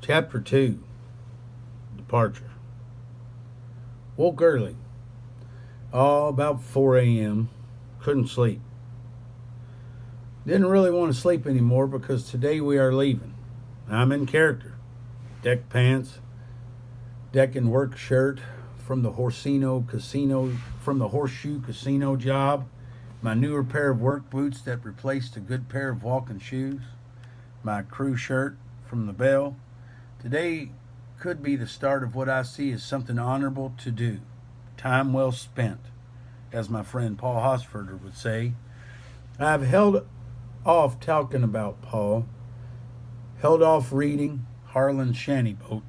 Chapter 2. Departure. Woke early. About 4 a.m. Couldn't sleep. Didn't really want to sleep anymore because today we are leaving. I'm in character. Deck pants, deck and work shirt from the Horseshoe Casino job. My newer pair of work boots that replaced a good pair of walking shoes. My crew shirt from the Bell. Today could be the start of what I see as something honorable to do. Time well spent, as my friend Paul Hosford would say. I've held off talking about Paul, held off reading Harlan's Shanty Boat.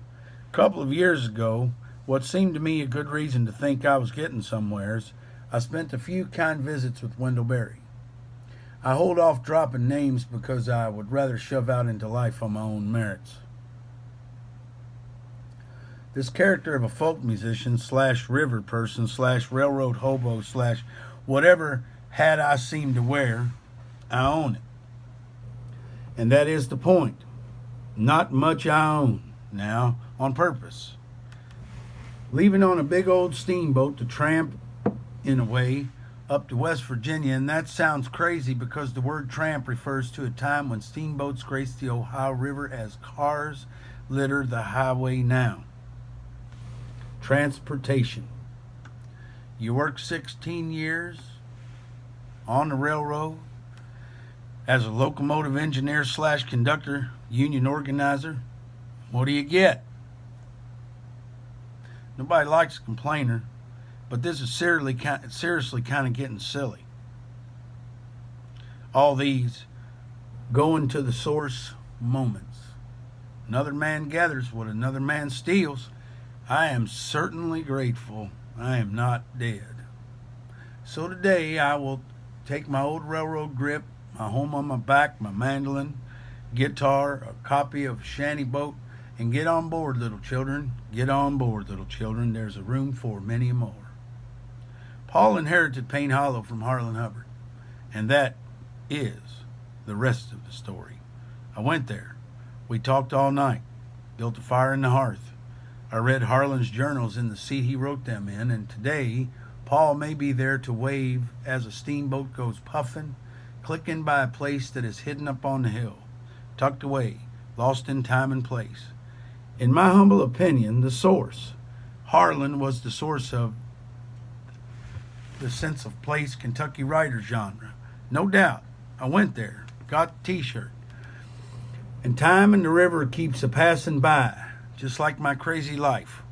A couple of years ago, what seemed to me a good reason to think I was getting somewheres, I spent a few kind visits with Wendell Berry. I hold off dropping names because I would rather shove out into life on my own merits. This character of a folk musician slash river person slash railroad hobo slash whatever hat I seem to wear, I own it. And that is the point. Not much I own now on purpose. Leaving on a big old steamboat to tramp, in a way, up to West Virginia, and that sounds crazy because the word tramp refers to a time when steamboats graced the Ohio River as cars litter the highway now. Transportation. You work 16 years on the railroad as a locomotive engineer slash conductor, union organizer. What do you get? Nobody likes a complainer, but this is seriously kind of getting silly. All these going to the source moments. Another man gathers what another man steals. I am certainly grateful I am not dead. So today I will take my old railroad grip, my home on my back, my mandolin, guitar, a copy of Shanty Boat, and get on board, little children. Get on board, little children. There's a room for many more. Paul inherited Payne Hollow from Harlan Hubbard, and that is the rest of the story. I went there. We talked all night, built a fire in the hearth. I read Harlan's journals in the seat he wrote them in, and today Paul may be there to wave as a steamboat goes puffing, clicking by a place that is hidden up on the hill, tucked away, lost in time and place. In my humble opinion, the source. Harlan was the source of the sense of place Kentucky writer genre. No doubt. I went there, got the t-shirt. And time and the river keeps a-passing by, just like my crazy life.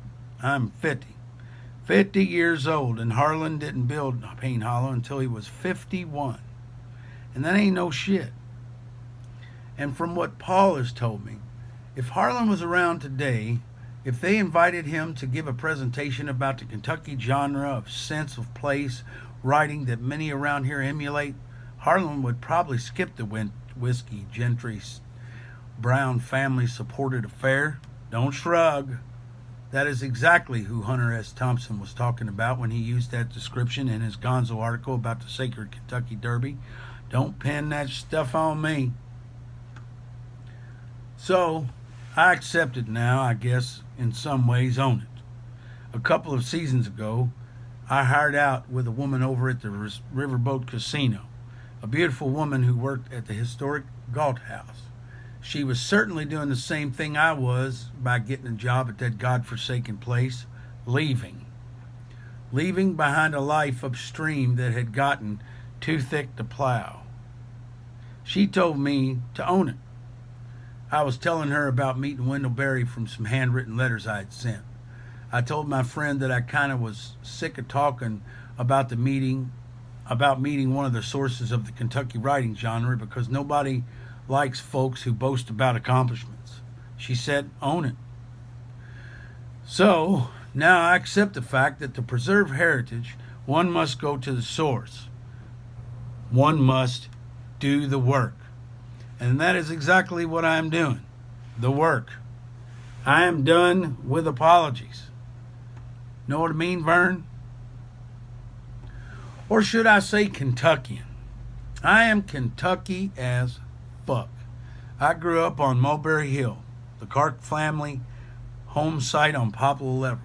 I'm 50 years old, and Harlan didn't build Payne Hollow until he was 51. And that ain't no shit. And from what Paul has told me, if Harlan was around today, if they invited him to give a presentation about the Kentucky genre of sense of place writing that many around here emulate, Harlan would probably skip the whiskey gentry Brown family supported affair. Don't shrug. That is exactly who Hunter S. Thompson was talking about when he used that description in his Gonzo article about the Sacred Kentucky Derby. Don't pin that stuff on me. So, I accept it now, I guess, in some ways own it. A couple of seasons ago, I hired out with a woman over at the Riverboat Casino, a beautiful woman who worked at the historic Galt House. She was certainly doing the same thing I was by getting a job at that godforsaken place, leaving. Leaving behind a life upstream that had gotten too thick to plow. She told me to own it. I was telling her about meeting Wendell Berry from some handwritten letters I had sent. I told my friend that I kind of was sick of talking about meeting one of the sources of the Kentucky writing genre because nobody likes folks who boast about accomplishments. She said, own it. So, now I accept the fact that to preserve heritage, one must go to the source. One must do the work. And that is exactly what I am doing. The work. I am done with apologies. Know what I mean, Vern? Or should I say Kentuckian? I am Kentucky as fuck. I grew up on Mulberry Hill, The Clark family home site on Poplar Level,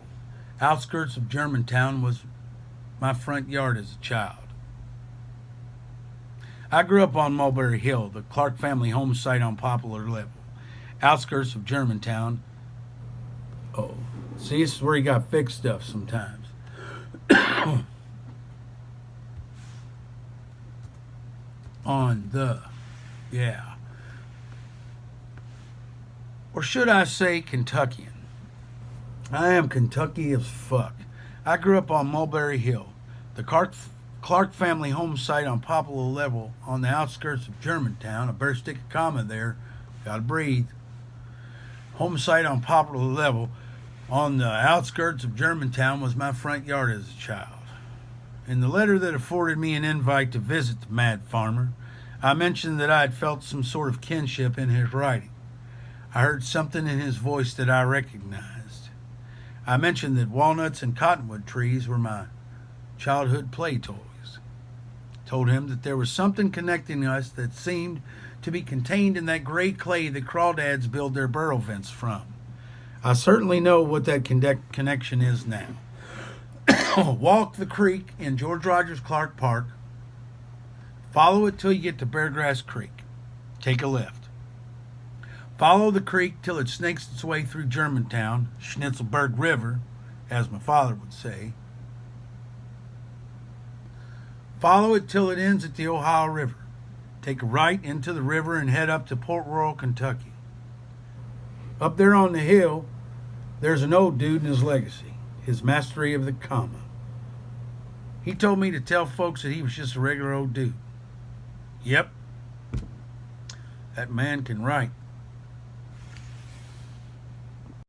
outskirts of Germantown, was my front yard as a child. I grew up on Mulberry Hill, the Clark family home site on Poplar Level, outskirts of Germantown. Oh, see, this is where you got fixed stuff sometimes. On the, yeah. Or should I say Kentuckian? I am Kentucky as fuck. I grew up on Mulberry Hill, the Clark family home site on Poplar Level on the outskirts of Germantown. I better stick a comma there. Gotta breathe. Home site on Poplar Level on the outskirts of Germantown was my front yard as a child. In the letter that afforded me an invite to visit the mad farmer, I mentioned that I had felt some sort of kinship in his writing. I heard something in his voice that I recognized. I mentioned that walnuts and cottonwood trees were my childhood play toys. Told him that there was something connecting us that seemed to be contained in that gray clay that crawdads build their burrow vents from. I certainly know what that connection is now. Walk the creek in George Rogers Clark Park. Follow it till you get to Beargrass Creek. Take a left. Follow the creek till it snakes its way through Germantown, Schnitzelberg River, as my father would say. Follow it till it ends at the Ohio River. Take a right into the river and head up to Port Royal, Kentucky. Up there on the hill, there's an old dude and his legacy, his mastery of the comma. He told me to tell folks that he was just a regular old dude. Yep, that man can write.